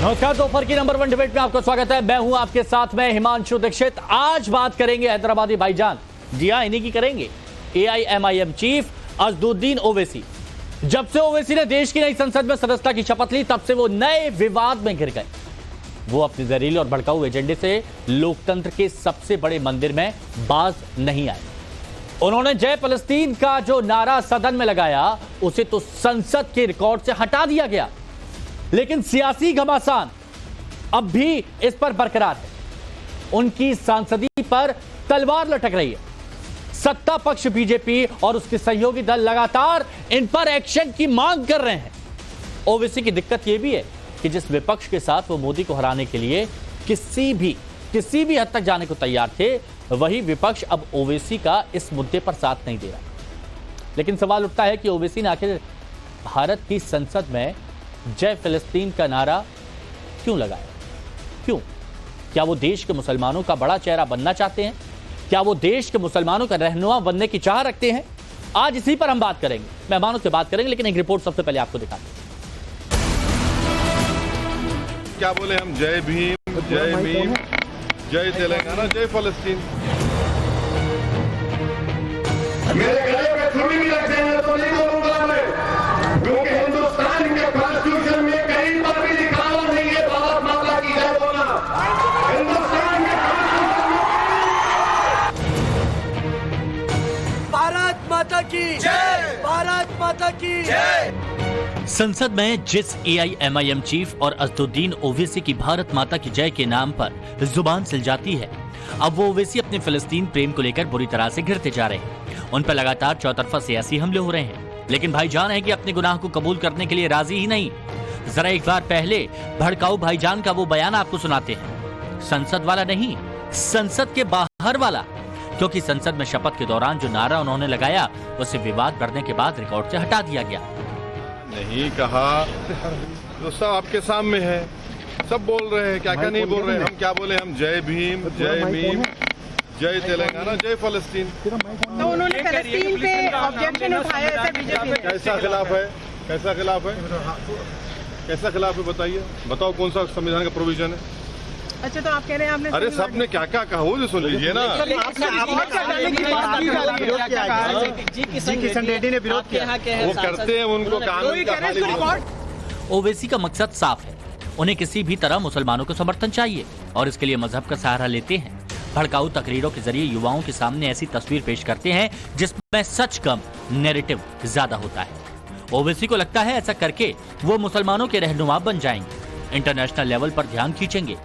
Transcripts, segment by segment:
नमस्कार, दोपहर की नंबर 1 डिबेट में आपका स्वागत है। मैं हूं आपके साथ में हिमांशु दीक्षित। आज बात करेंगे हैदराबादी भाईजान, जी हां, इन्हीं की करेंगे, AIMIM चीफ असदुद्दीन ओवैसी। जब से ओवैसी ने देश की नई संसद में सदस्यता की शपथ ली, तब से वो नए विवाद में घिर गए। वो अपने जहरीले और भड़काऊ एजेंडे से लोकतंत्र के सबसे बड़े मंदिर में बाज नहीं आए। उन्होंने जय फलस्तीन का जो नारा सदन में लगाया, उसे तो संसद के रिकॉर्ड से हटा दिया गया, लेकिन सियासी घमासान अब भी इस पर बरकरार है। उनकी सांसदी पर तलवार लटक रही है। सत्ता पक्ष बीजेपी और उसके सहयोगी दल लगातार इन पर एक्शन की मांग कर रहे हैं। ओवैसी की दिक्कत यह भी है कि जिस विपक्ष के साथ वो मोदी को हराने के लिए किसी भी हद तक जाने को तैयार थे, वही विपक्ष अब ओवैसी का इस मुद्दे पर साथ नहीं दे रहा। लेकिन सवाल उठता है कि ओवैसी ने आखिर भारत की संसद में जय फिलिस्तीन का नारा क्यों लगाया? क्यों? क्या वो देश के मुसलमानों का बड़ा चेहरा बनना चाहते हैं? क्या वो देश के मुसलमानों का रहनुमा बनने की चाह रखते हैं? आज इसी पर हम बात करेंगे, मेहमानों से बात करेंगे, लेकिन एक रिपोर्ट सबसे पहले आपको दिखाते हैं। क्या बोले हम? जय भीम, जय भीम, जय तेलंगाना, जय फलस्तीन। मेरे गले में छुरी भी रख देंगे तो नहीं बोलूंगा मैं, क्योंकि हिंदुस्तान के कॉन्स्टिट्यूशन में कहीं पर भी लिखा हुआ नहीं है भारत माता की जय बोलना। हिंदुस्तान के भारत माता की जय, भारत माता की जय। संसद में जिस AIMIM चीफ और असदुद्दीन ओवैसी की भारत माता की जय के नाम पर जुबान सिल जाती है, अब वो ओवैसी अपने फिलिस्तीन प्रेम को लेकर बुरी तरह से घिरते जा रहे हैं। उन पर लगातार चौतरफा सियासी हमले हो रहे हैं, लेकिन भाईजान है कि अपने गुनाह को कबूल करने के लिए राजी ही नहीं। जरा एक बार पहले भड़काऊ भाईजान का वो बयान आपको सुनाते हैं, संसद वाला नहीं, संसद के बाहर वाला, क्योंकि संसद में शपथ के दौरान जो नारा उन्होंने लगाया, उसे विवाद बढ़ने के बाद रिकॉर्ड से हटा दिया गया। नहीं कहा तो सब आपके सामने है, सब बोल रहे हैं, क्या क्या नहीं बोल रहे हैं। हम क्या बोले? हम जय भीम, जय भीम, जय तेलंगाना, जय फलस्तीन। तो उन्होंने फलस्तीन पे ऑब्जेक्शन उठाया है बीजेपी ने। कैसा खिलाफ है? कैसा खिलाफ है? कैसा खिलाफ है? बताइए, बताओ कौन सा संविधान का प्रोविजन है? अच्छा, तो आप कह रहे हैं आपने अरे सबने क्या क्या कहा वो भी सुन लीजिए ना। जी किशन रेड्डी ने विरोध किया। वो करते हैं, उनको कानून का खाली। ओवैसी का मकसद साफ है, उन्हें किसी भी तरह मुसलमानों को समर्थन चाहिए और इसके लिए मजहब का सहारा लेते हैं। भड़काऊ तकरीरों के जरिए युवाओं के सामने ऐसी तस्वीर पेश करते हैं जिसमें सच कम, नैरेटिव ज्यादा होता है। ओवैसी को लगता है ऐसा करके वो मुसलमानों के रहनुमा बन जाएंगे, इंटरनेशनल लेवल पर ध्यान खींचेंगे,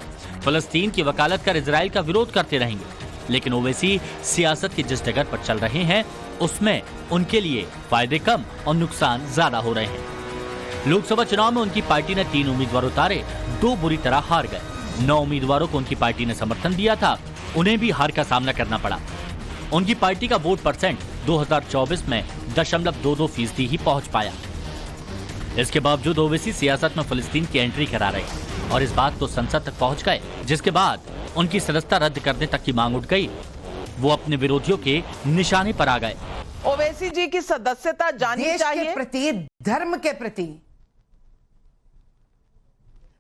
फलस्तीन की वकालत कर इजराइल का विरोध करते रहेंगे। लेकिन ओवैसी सियासत की जिस डगर पर चल रहे हैं, उसमें उनके लिए फायदे कम और नुकसान ज्यादा हो रहे हैं। लोकसभा चुनाव में उनकी पार्टी ने 3 उम्मीदवार उतारे, 2 बुरी तरह हार गए। 9 उम्मीदवारों को उनकी पार्टी ने समर्थन दिया था, उन्हें भी हार का सामना करना पड़ा। उनकी पार्टी का वोट परसेंट 2024 में 0.22% ही पहुंच पाया। इसके बावजूद ओवैसी सियासत में फिलिस्तीन की एंट्री करा रहे हैं और इस बात तो संसद तक पहुंच गए, जिसके बाद उनकी सदस्यता रद्द करने तक की मांग उठ गई। वो अपने विरोधियों के निशाने पर आ गए। ओवैसी जी की सदस्यता जानी चाहिए, के प्रति, धर्म के प्रति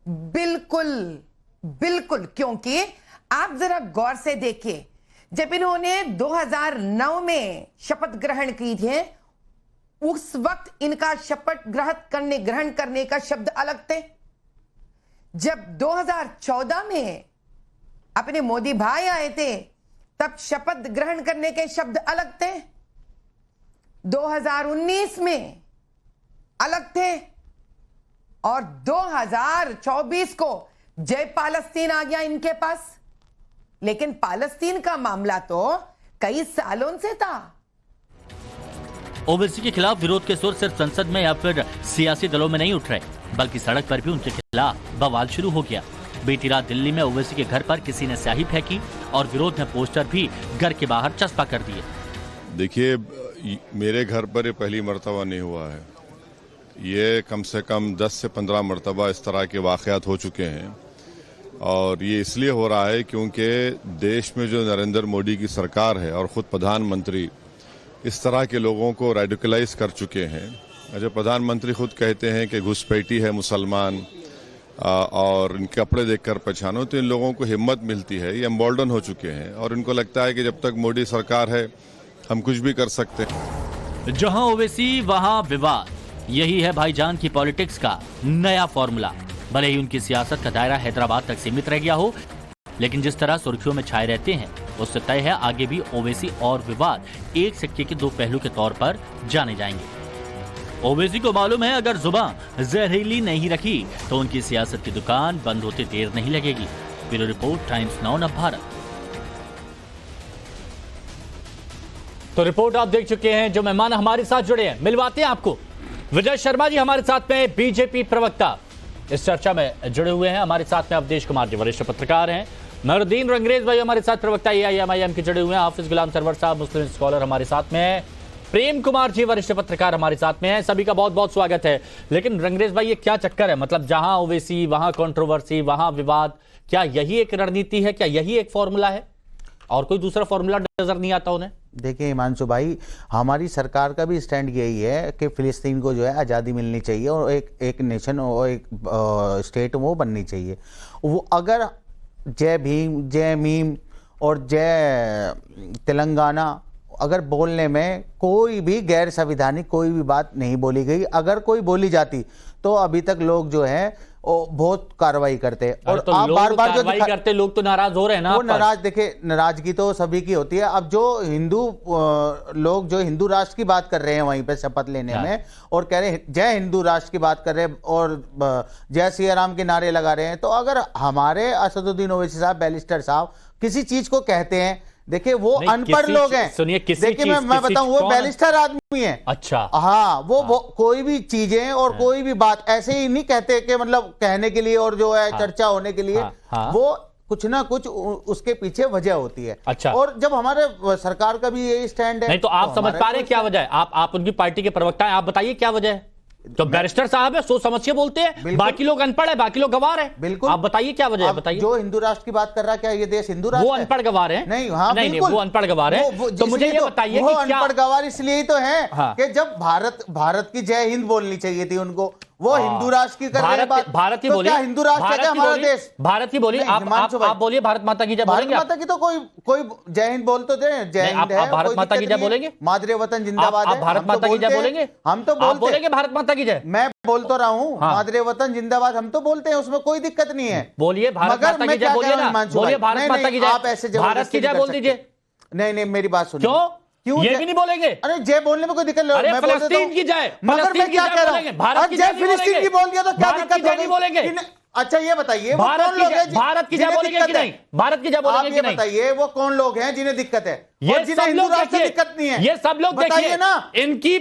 बिल्कुल बिल्कुल। क्योंकि आप जरा गौर से देखिए, जब इन्होंने 2009 में शपथ ग्रहण की थी, उस वक्त इनका शपथ ग्रहण करने का शब्द अलग थे। जब 2014 में अपने मोदी भाई आए थे, तब शपथ ग्रहण करने के शब्द अलग थे। 2019 में अलग थे और 2024 को जय पालस्तीन आ गया इनके पास। लेकिन पालस्तीन का मामला तो कई सालों से था। ओवैसी के खिलाफ विरोध के सुर सिर्फ संसद में या फिर सियासी दलों में नहीं उठ रहे, बल्कि सड़क पर भी उनके खिलाफ बवाल शुरू हो गया। बीती रात दिल्ली में ओवैसी के घर पर किसी ने स्याही फेंकी और विरोध में पोस्टर भी घर के बाहर चस्पा कर दिए। देखिए, मेरे घर पर ये पहली मर्तबा नहीं हुआ है, ये कम से कम 10 से 15 मरतबा इस तरह के वाक़यात हो चुके हैं। और ये इसलिए हो रहा है क्योंकि देश में जो नरेंद्र मोदी की सरकार है और ख़ुद प्रधानमंत्री इस तरह के लोगों को रेडिकलाइज कर चुके हैं। जो प्रधानमंत्री खुद कहते हैं कि घुसपैठी है मुसलमान, और इनके कपड़े देखकर पहचानो तो इन लोगों को हिम्मत मिलती है, ये एम्बोल्डन हो चुके हैं और इनको लगता है कि जब तक मोदी सरकार है हम कुछ भी कर सकते हैं। जहां ओवैसी वहां विवाद, यही है भाईजान की पॉलिटिक्स का नया फॉर्मूला। भले ही उनकी सियासत का दायरा हैदराबाद तक सीमित रह गया हो, लेकिन जिस तरह सुर्खियों में छाए रहते हैं उससे तय है आगे भी ओवैसी और विवाद एक सिक्के के दो पहलू के तौर पर जाने जाएंगे। ओवैसी को मालूम है अगर जुबान जहरीली नहीं रखी तो उनकी सियासत की दुकान बंद होते देर नहीं लगेगी। Bureau report, times now Navbharat. तो रिपोर्ट आप देख चुके हैं। जो मेहमान हमारे साथ जुड़े हैं, मिलवाते हैं आपको। विजय शर्मा जी हमारे साथ में, बीजेपी प्रवक्ता, इस चर्चा में जुड़े हुए हैं। हमारे साथ में अवधेश कुमार जी, वरिष्ठ पत्रकार हैं। महरुद्दीन रंगरेज भाई हमारे साथ, प्रवक्ता AIMIM के जुड़े हुए हैं। हाफिज गुलाम सरवर साहब, मुस्लिम स्कॉलर, हमारे साथ में है। प्रेम कुमार जी, वरिष्ठ पत्रकार, हमारे साथ में है। सभी का बहुत बहुत स्वागत है। लेकिन रंगरेज भाई, ये क्या चक्कर है? मतलब जहां ओवैसी वहां कंट्रोवर्सी, वहां विवाद, क्या यही एक रणनीति है? क्या यही एक फॉर्मूला है और कोई दूसरा फॉर्मूला नजर नहीं आता उन्हें? देखिए हिमांशु भाई, हमारी सरकार का भी स्टैंड यही है कि फिलिस्तीन को जो है आज़ादी मिलनी चाहिए और एक नेशन और एक स्टेट वो बननी चाहिए। वो अगर जय भीम, जय मीम और जय तेलंगाना अगर बोलने में कोई भी गैर संवैधानिक कोई भी बात नहीं बोली गई, अगर कोई बोली जाती तो अभी तक लोग जो है बहुत कार्रवाई करते हैं। और तो आप बार बार जो करते लोग तो नाराज हो रहे हैं ना। वो नाराज, देखिए नाराजगी तो सभी की होती है। अब जो हिंदू लोग जो हिंदू राष्ट्र की बात कर रहे हैं वहीं पे शपथ लेने में और कह रहे हैं जय हिंदू राष्ट्र की बात कर रहे हैं और जय सिया राम के नारे लगा रहे हैं, तो अगर हमारे असदुद्दीन ओवैसी साहब, बैरिस्टर साहब किसी चीज को कहते हैं, देखिए वो अनपढ़ लोग हैं। सुनिए, देखिए मैं बताऊं, वो बैरिस्टर आदमी है। अच्छा, हाँ, वो कोई भी चीजें और कोई भी बात ऐसे ही नहीं कहते कि मतलब कहने के लिए और जो है चर्चा होने के लिए, वो कुछ ना कुछ उसके पीछे वजह होती है। अच्छा, और जब हमारे सरकार का भी यही स्टैंड है। नहीं तो आप समझ पा रहे हैं क्या वजह है? आप उनकी पार्टी के प्रवक्ता हैं, आप बताइए क्या वजह है? तो बैरिस्टर साहब है, सोच समझ के बोलते हैं, बाकी लोग अनपढ़ है, बाकी लोग गवार है। बिल्कुल, आप बताइए क्या वजह है? बताइए। जो हिंदू राष्ट्र की बात कर रहा है, क्या ये देश हिंदू राष्ट्र? वो अनपढ़ गवार है। नहीं, हाँ नहीं, वो अनपढ़ गवार है। तो मुझे ये बताइए कि क्या अनपढ़ गवार इसलिए ही तो है कि जब भारत की जय हिंद बोलनी चाहिए थी उनको, वो हिंदू राष्ट्र की कर रहे हैं बात। भारत की तो बोली, क्या हिंदू राष्ट्र है हमारा देश? भारत की बोली। आप बोलिए भारत माता की जय बोलेंगे? भारत माता की तो कोई जय हिंद बोल तो दे, जय हिंद है। भारत माता की जय बोलेंगे? मादरे वतन जिंदाबाद है। भारत माता की जय बोलेंगे? हम तो बोलेंगे भारत माता की जय। मैं बोल तो रहा हूँ, मादरे वतन जिंदाबाद हम तो बोलते हैं, उसमें कोई दिक्कत नहीं है। बोलिए भारत माता की जय, बोलिए ना, बोलिए भारत माता की जय। आप ऐसे भारत की जय बोल दीजिए। नहीं, मेरी बात सुनिए। क्यों ये भी नहीं बोलेंगे? अरे जय बोलने में कोई दिक्कत नहीं। अरे फिलिस्तीन की जय, मगर मैं क्या कह रहा हूँ, भारत की जय फिलिस्तीन की बोल दिया तो क्या दिक्कत नहीं बोलेंगे? अच्छा ये बताइए, भारत की जय बोलेंगे कि नहीं? भारत की जय बोलेंगे कि नहीं? बताइए वो कौन लोग हैं जिन्हें दिक्कत है? ये जिन्हें हिंदू राष्ट्र से दिक्कत नहीं है, ये सब लोग देखिए ना। इनकी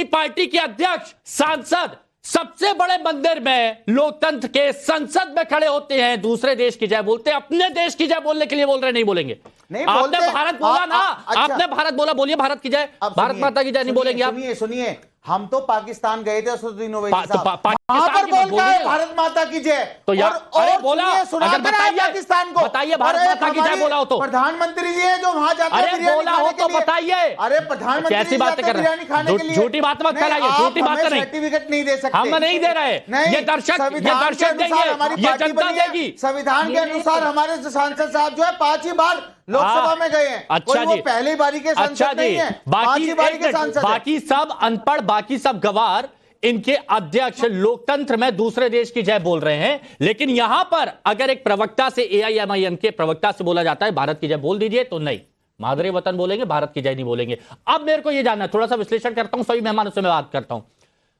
पार्टी के अध्यक्ष, सांसद सबसे बड़े मंदिर में, लोकतंत्र के संसद में खड़े होते हैं, दूसरे देश की जय बोलते हैं, अपने देश की जय बोलने के लिए बोल रहे नहीं बोलेंगे। आपने भारत बोला ना, आपने भारत बोला, बोलिए भारत की जय। भारत माता की जय नहीं बोलेंगे आप? सुनिए, हम तो पाकिस्तान गए थे असदुद्दीन ओवैसी साहब, वहां पर बोलता है भारत माता की जय। तो यार बोला, अगर बताइए पाकिस्तान को, बताइए भारत माता की जय बोला हो तो। प्रधानमंत्री जी है जो वहां जाते हैं अरे बोला हो तो बताइए। अरे प्रधानमंत्री कैसी बात कर रहे हैं? झूठी बात मत फैलाइए, झूठी बात नहीं। सर्टिफिकेट नहीं दे सकते, हम नहीं दे रहे। ये दर्शक देंगे, ये जनता देगी। संविधान के अनुसार हमारे सांसद साहब जो है 5 ही बार लोकसभा में गए हैं। अच्छा जी, पहली बारी के सांसद नहीं है, बाकी सब अनपढ़, बाकी सब गवार, इनके अध्यक्ष लोकतंत्र में दूसरे देश की जय बोल रहे हैं। लेकिन यहां पर अगर एक प्रवक्ता से, AIMIM के प्रवक्ता से बोला जाता है भारत की जय बोल दीजिए, तो नहीं, मादरे वतन बोलेंगे, भारत की जय नहीं बोलेंगे। अब मेरे को यह जानना है, थोड़ा सा विश्लेषण करता हूं, सभी मेहमानों से मैं बात करता हूं।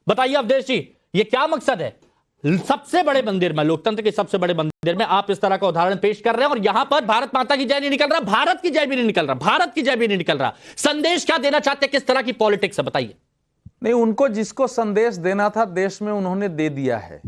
बताइए अवधेश जी, ये क्या मकसद है? सबसे बड़े मंदिर में, लोकतंत्र के सबसे बड़े मंदिर में आप इस तरह का उदाहरण पेश कर रहे हैं और यहां पर भारत माता की जय नहीं निकल रहा, भारत की जय भी नहीं निकल रहा, भारत की जय भी नहीं निकल रहा। संदेश क्या देना चाहते हैं? किस तरह की पॉलिटिक्स है, बताइए। नहीं, उनको जिसको संदेश देना था देश में उन्होंने दे दिया है।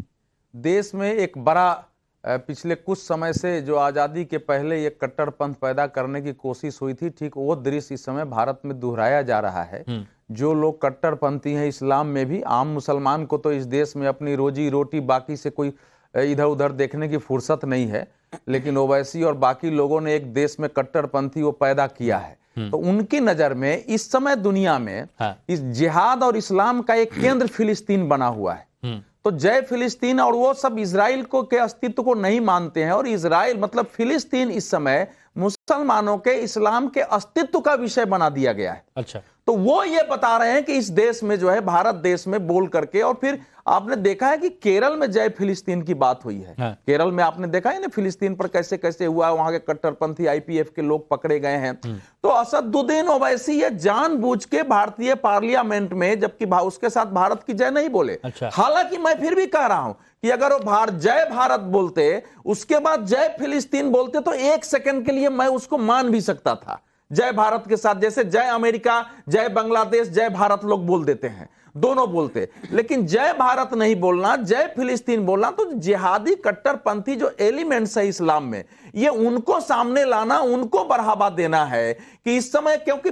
देश में एक बड़ा पिछले कुछ समय से जो आज़ादी के पहले एक कट्टरपंथ पैदा करने की कोशिश हुई थी, ठीक वो दृश्य इस समय भारत में दोहराया जा रहा है। जो लोग कट्टरपंथी हैं इस्लाम में भी, आम मुसलमान को तो इस देश में अपनी रोजी रोटी बाकी से कोई इधर उधर देखने की फुर्सत नहीं है, लेकिन ओवैसी और बाकी लोगों ने एक देश में कट्टरपंथी वो पैदा किया है। तो उनकी नजर में इस समय दुनिया में इस जिहाद और इस्लाम का एक केंद्र फिलिस्तीन बना हुआ है। तो जय फिलिस्तीन, और वो सब इजराइल को के अस्तित्व को नहीं मानते हैं। और इजराइल मतलब फिलिस्तीन इस समय मुसलमानों के, इस्लाम के अस्तित्व का विषय बना दिया गया है। अच्छा, तो वो ये बता रहे हैं कि इस देश में जो है, भारत देश में बोल करके, और फिर आपने देखा है कि केरल में जय फिलिस्तीन की बात हुई है। हाँ। केरल में आपने देखा है ना फिलिस्तीन पर कैसे कैसे हुआ, वहां के कट्टरपंथी आईपीएफ के लोग पकड़े गए हैं। तो असदुद्दीन ओवैसी ये जानबूझ के भारतीय पार्लियामेंट में, जबकि उसके साथ भारत की जय नहीं बोले। अच्छा। हालांकि मैं फिर भी कह रहा हूं कि अगर वो जय भारत बोलते, उसके बाद जय फिलिस्तीन बोलते, तो एक सेकंड के लिए मैं उसको मान भी सकता था। जय भारत के साथ जैसे जय अमेरिका, जय बांग्लादेश, जय भारत लोग बोल देते हैं, दोनों बोलते, लेकिन जय भारत नहीं बोलना, जय फिलिस्तीन बोलना, तो जिहादी कट्टरपंथी जो एलिमेंट्स है इस्लाम में, ये उनको सामने लाना, उनको बढ़ावा देना है कि इस समय, क्योंकि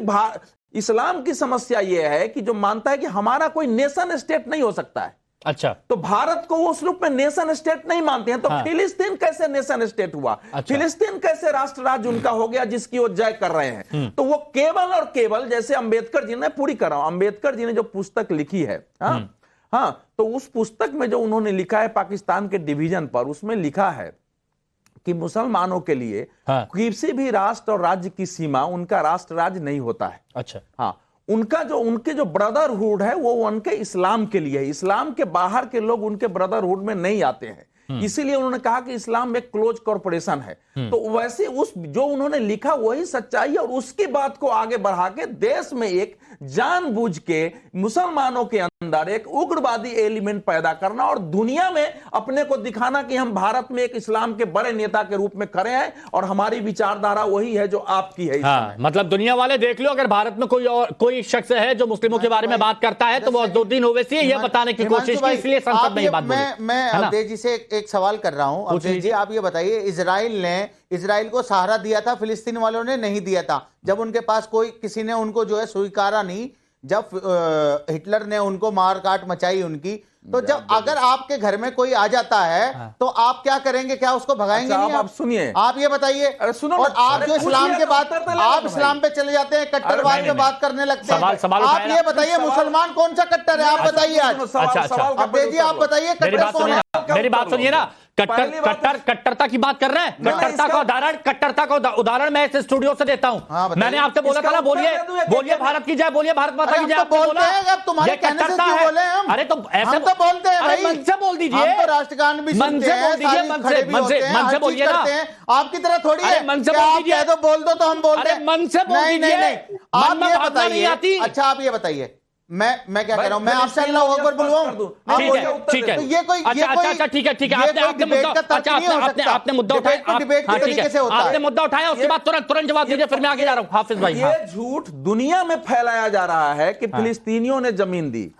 इस्लाम की समस्या यह है कि जो मानता है कि हमारा कोई नेशन स्टेट नहीं हो सकता है। अच्छा, तो भारत को वो उस रूप में नेशन स्टेट नहीं मानते हैं। तो हाँ। फिलिस्तीन कैसे नेशन स्टेट हुआ? अच्छा। फिलिस्तीन कैसे राष्ट्र राज्य उनका हो गया जिसकी वो जय कर रहे हैं? तो वो केवल और केवल, जैसे अंबेडकर जी ने, पूरी कर रहा हूं, अंबेडकर जी ने जो पुस्तक लिखी है, हाँ, तो उस पुस्तक में जो उन्होंने लिखा है पाकिस्तान के डिवीजन पर, उसमें लिखा है कि मुसलमानों के लिए किसी भी राष्ट्र और राज्य की सीमा उनका राष्ट्र राज्य नहीं होता है। अच्छा, हाँ, उनके जो ब्रदरहुड है वो उनके इस्लाम के लिए है। इस्लाम के बाहर के लोग उनके ब्रदरहुड में नहीं आते हैं। इसीलिए उन्होंने कहा कि इस्लाम एक क्लोज कॉरपोरेशन है। तो वैसे उस जो उन्होंने लिखा वही सच्चाई है, और उसकी बात को आगे बढ़ा के देश में एक जानबूझ के मुसलमानों के अंदर एक उग्रवादी एलिमेंट पैदा करना, और दुनिया में अपने को दिखाना कि हम भारत में एक इस्लाम के बड़े नेता के रूप में खड़े हैं और हमारी विचारधारा वही है जो आपकी है। हाँ, मतलब दुनिया वाले देख लो, अगर भारत में कोई शख्स है जो मुस्लिमों के बारे में बात करता है तो वो असदुद्दीन ओवैसी है, ये बताने की कोशिश की, इसलिए संसद में ये बात बोली। मैं अवधेश जी से एक सवाल कर रहा हूं। अवधेश जी, आप ये बताइए, इजराइल को सहारा दिया था, फिलिस्तीन वालों ने नहीं दिया था। जब उनके पास किसी ने उनको जो है स्वीकारा नहीं, जब हिटलर ने उनको मार काट मचाई उनकी, तो जब अगर आपके घर में कोई आ जाता है तो आप क्या करेंगे? क्या उसको भगाएंगे? अच्छा, नहीं, आप सुनिए, आप ये बताइए। सुनो, और आप जो इस्लाम के बात, आप इस्लाम पे चले जाते हैं, कट्टरवाद पे बात करने लगते हैं। आप ये बताइए, मुसलमान कौन सा कट्टर है? आप बताइए आज। अच्छा, अवधेश जी, आप बताइए, कट्टर कौन है? मेरी बात सुनिए ना, कट्टरता की बात कर रहे हैं। कट्टरता का उदाहरण मैं इस स्टूडियो से देता हूं। मैंने आपसे बोला था ना, बोलिए भारत की जय, बोलिए भारत माता की जय। आप बोलते हैं, अब तुम्हारे कहने से क्यों बोले हम? अरे तो ऐसे तो बोलते हैं भाई, मन से बोल दीजिए। हम तो राष्ट्रगान भी सुनते हैं, मन से बोलिए ना। आपकी तरह थोड़ी है, मन से बोल दीजिए, तो बोल दो तो हम बोलते हैं। मन से बोल दीजिए, आप ये बताइए। अच्छा, आप ये बताइए, मैं क्या कह रहा हूं? मैं आपसे अल्लाहू अकबर बुलवाऊं? ठीक है, ये कोई अच्छा, ठीक है, आपने मुद्दा उठाया, डिबेट के तरीके से होता है। आपने मुद्दा उठाया, उसके बाद तुरंत जवाब दीजिए, फिर मैं आगे जा रहा हूं। हाफिज भाई, ये झूठ दुनिया में फैलाया जा रहा है कि फिलिस्तीनियों ने जमीन दी।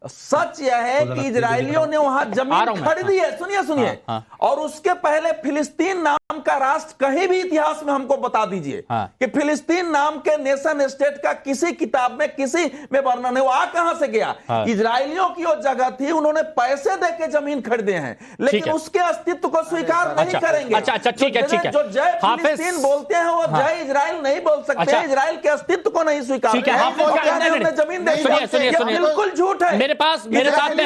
सच यह है कि इजरायलियों ने वहां जमीन खरीदी है। सुनिए, और उसके पहले फिलिस्तीन नाम का राष्ट्र कहीं भी इतिहास में हमको बता दीजिए कि फिलिस्तीन नाम के नेशन स्टेट का किसी किताब में, किसी में वर्णन है। वो आ कहां से गया? इजरायलियों की वो जगह थी, उन्होंने पैसे देके जमीन खरीदे हैं, लेकिन उसके अस्तित्व को स्वीकार नहीं करेंगे। अच्छा, ठीक है। जो जय फिलिस्तीन बोलते हैं वो जय इजराइल नहीं बोल सकते, इजराइल के अस्तित्व को नहीं स्वीकार। जमीन बिल्कुल झूठ है। मेरे साथ में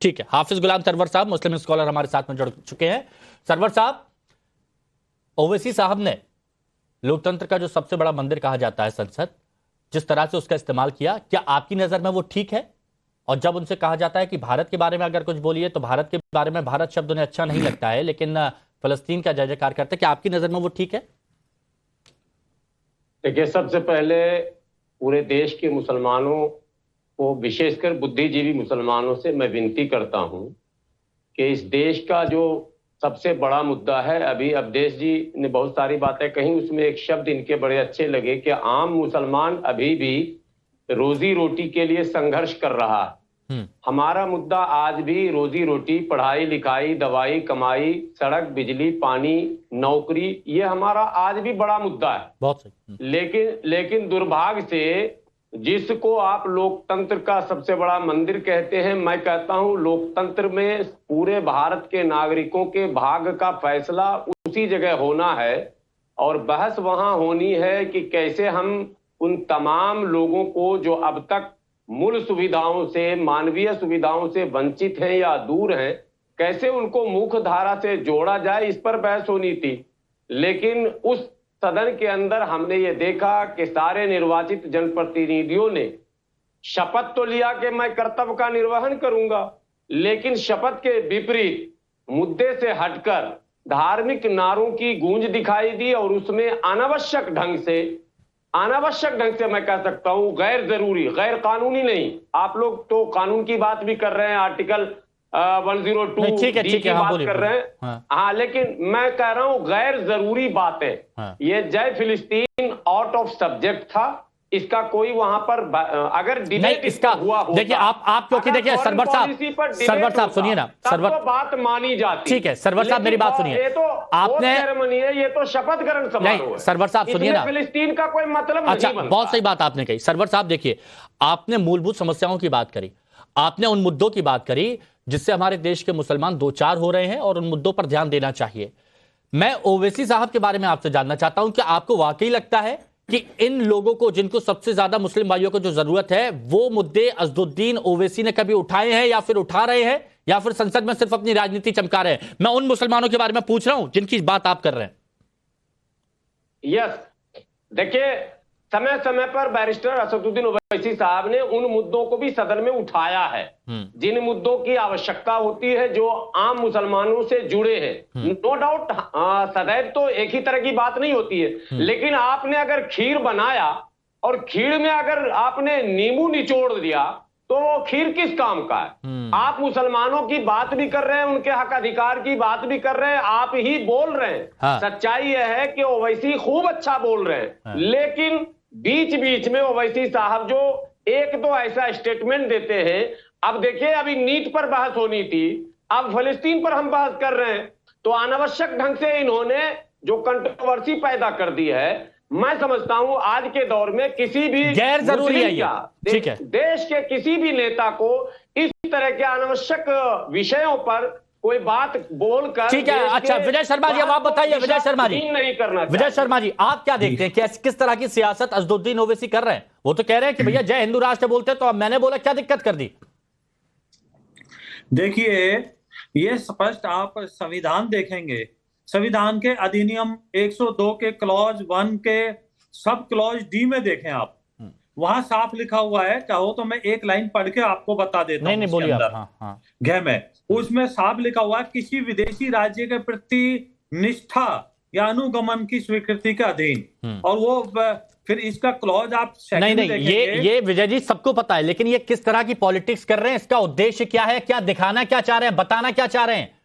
ठीक है, हाफिज गुलाम सरवर साहब, मुस्लिम स्कॉलर हमारे साथ में जुड़ चुके हैं। सरवर साहब, ओवैसी साहब ने लोकतंत्र का जो सबसे बड़ा मंदिर कहा जाता है संसद, जिस तरह से उसका इस्तेमाल किया, क्या आपकी नजर में वो ठीक है? और जब उनसे कहा जाता है कि भारत के बारे में अगर कुछ बोलिए, तो भारत के बारे में भारत शब्द उन्हें अच्छा नहीं लगता है, लेकिन फलस्तीन का जय जयकार करते हैं, क्या आपकी नजर में वो ठीक है? देखिए, सबसे पहले पूरे देश के मुसलमानों को, विशेषकर बुद्धिजीवी मुसलमानों से मैं विनती करता हूं कि इस देश का जो सबसे बड़ा मुद्दा है, अभी अवधेश जी ने बहुत सारी बातें कही, उसमें एक शब्द इनके बड़े अच्छे लगे कि आम मुसलमान अभी भी रोजी रोटी के लिए संघर्ष कर रहा है। हमारा मुद्दा आज भी रोजी रोटी, पढ़ाई लिखाई, दवाई, कमाई, सड़क, बिजली, पानी, नौकरी, ये हमारा आज भी बड़ा मुद्दा है। बहुत सही। लेकिन दुर्भाग्य से जिसको आप लोकतंत्र का सबसे बड़ा मंदिर कहते हैं, मैं कहता हूं लोकतंत्र में पूरे भारत के नागरिकों के भाग्य का फैसला उसी जगह होना है, और बहस वहां होनी है कि कैसे हम उन तमाम लोगों को जो अब तक मूल सुविधाओं से, मानवीय सुविधाओं से वंचित हैं या दूर हैं, कैसे उनको मुख्य धारा से जोड़ा जाए, इस पर बहस होनी थी। लेकिन उस सदन के अंदर हमने ये देखा कि सारे निर्वाचित जनप्रतिनिधियों ने शपथ तो लिया कि मैं कर्तव्य का निर्वहन करूंगा, लेकिन शपथ के विपरीत मुद्दे से हटकर धार्मिक नारों की गूंज दिखाई दी और उसमें अनावश्यक ढंग से मैं कह सकता हूं गैर जरूरी, गैर कानूनी नहीं, आप लोग तो कानून की बात भी कर रहे हैं, आर्टिकल 102 डी की बात कर रहे हैं, हाँ, लेकिन मैं कह रहा हूं गैर जरूरी बातें। ये जय फिलिस्तीन आउट ऑफ सब्जेक्ट था, इसका कोई वहां पर अगर डिबेट इसका हुआ होता, देखिए आप क्योंकि देखिए सरवर साहब सुनिए ना, सरवर तो बात मानी जाती। ठीक है सरवर साहब मेरी बात सुनिए, ये तो आपने सेरेमनी है, ये तो शपथ ग्रहण समारोह है। सरवर साहब सुनिए ना, फिलिस्तीन का कोई मतलब अच्छा, नहीं बनता। बहुत सही बात आपने कही। सरवर साहब देखिए, आपने मूलभूत समस्याओं की बात करी, आपने उन मुद्दों की बात करी जिससे हमारे देश के मुसलमान दो चार हो रहे हैं और उन मुद्दों पर ध्यान देना चाहिए। मैं ओवैसी साहब के बारे में आपसे जानना चाहता हूं कि आपको वाकई लगता है कि इन लोगों को, जिनको सबसे ज्यादा मुस्लिम भाइयों को जो जरूरत है, वो मुद्दे अज़दुद्दीन ओवैसी ने कभी उठाए हैं या फिर उठा रहे हैं, या फिर संसद में सिर्फ अपनी राजनीति चमका रहे हैं? मैं उन मुसलमानों के बारे में पूछ रहा हूं जिनकी बात आप कर रहे हैं। यस, देखिए समय समय पर बैरिस्टर असदुद्दीन ओवैसी साहब ने उन मुद्दों को भी सदन में उठाया है जिन मुद्दों की आवश्यकता होती है, जो आम मुसलमानों से जुड़े हैं। नो डाउट सदैव तो एक ही तरह की बात नहीं होती है, लेकिन आपने अगर खीर बनाया और खीर में अगर आपने नींबू निचोड़ दिया तो वो खीर किस काम का है? आप मुसलमानों की बात भी कर रहे हैं, उनके हक अधिकार की बात भी कर रहे हैं, आप ही बोल रहे हैं। हाँ। सच्चाई यह है कि ओवैसी खूब अच्छा बोल रहे हैं, हाँ। लेकिन बीच बीच में ओवैसी साहब जो एक तो ऐसा स्टेटमेंट देते हैं, अब देखिए अभी नीट पर बहस होनी थी, अब फिलिस्तीन पर हम बहस कर रहे हैं, तो अनावश्यक ढंग से इन्होंने जो कंट्रोवर्सी पैदा कर दी है। मैं समझता हूं आज के दौर में किसी भी गैर जरूरी है, ठीक है, देश के किसी भी नेता को इस तरह के अनावश्यक विषयों पर कोई बात बोलकर, ठीक है। अच्छा विजय शर्मा जी, अब आप बताइए, विजय शर्मा जी, नहीं करना, विजय शर्मा जी आप क्या देखते हैं, किस तरह की सियासत अज़दुद्दीन ओवैसी कर रहे हैं? वो तो कह रहे हैं कि भैया जय हिंदू राष्ट्र बोलते, तो अब मैंने बोला क्या दिक्कत कर दी? देखिए ये स्पष्ट आप संविधान देखेंगे, संविधान के अधिनियम 102 के क्लॉज 1 के सब क्लॉज डी में देखें आप, वहां साफ लिखा हुआ है, चाहो तो मैं एक लाइन पढ़ के आपको बता देता हूं। नहीं बोलिए आप। हाँ। घ में उसमें साफ लिखा हुआ है, किसी विदेशी राज्य के प्रति निष्ठा या अनुगमन की स्वीकृति के अधीन। और वो फिर इसका क्लॉज आप नहीं ये विजय जी सबको पता है, लेकिन ये किस तरह की पॉलिटिक्स कर रहे हैं, इसका उद्देश्य क्या है, क्या दिखाना क्या चाह रहे हैं, बताना क्या चाह रहे हैं?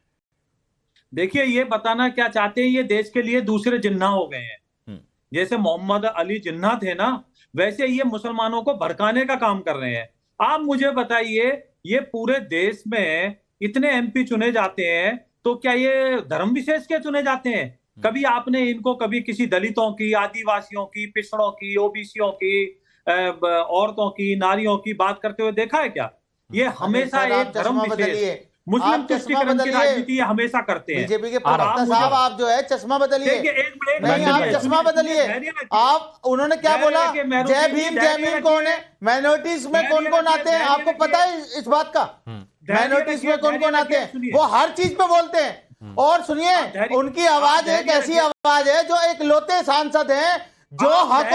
देखिए ये बताना क्या चाहते हैं, ये देश के लिए दूसरे जिन्ना हो गए हैं। जैसे मोहम्मद अली जिन्ना थे ना, वैसे ये मुसलमानों को भड़काने का काम कर रहे हैं। आप मुझे बताइए, ये पूरे देश में इतने एमपी चुने जाते हैं, तो क्या ये धर्म विशेष के चुने जाते हैं? कभी आपने इनको कभी किसी दलितों की, आदिवासियों की, पिछड़ों की, ओबीसीयों की, औरतों की, नारियों की बात करते हुए देखा है क्या? ये हमेशा एक धर्म विशेष, मुस्लिम तुष्टीकरण की राजनीति हमेशा करते हैं। बीजेपी के प्रवक्ता साहब आप जो है चश्मा बदलिए, नहीं आप चश्मा बदलिए। आप उन्होंने क्या बोला, जय भीम कौन है, माइनॉरिटीज में कौन कौन आते हैं, आपको पता है इस बात का? माइनॉरिटीज में कौन कौन आते हैं, वो हर चीज पे बोलते हैं। और सुनिए, उनकी आवाज एक ऐसी आवाज है जो एक लौते सांसद हैं जो हक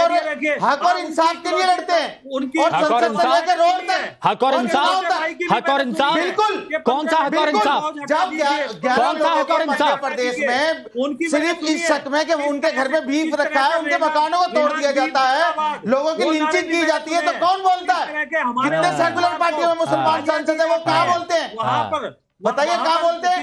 और इंसाफ के लिए लड़ते हैं, और संसद से लेकर रोड तक हक और इंसाफ, बिल्कुल। कौन सा हक और इंसाफ? जब 11 लोगों के मध्य प्रदेश में सिर्फ इस शक में कि उनके घर में बीफ रखा है, उनके मकानों को तोड़ दिया जाता है, लोगों की लिंचिंग की जाती है, तो कौन बोलता है? कितने सेकुलर पार्टियों में मुसलमान सांसद है, वो कहाँ बोलते हैं? बताइए कहाँ बोलते हैं?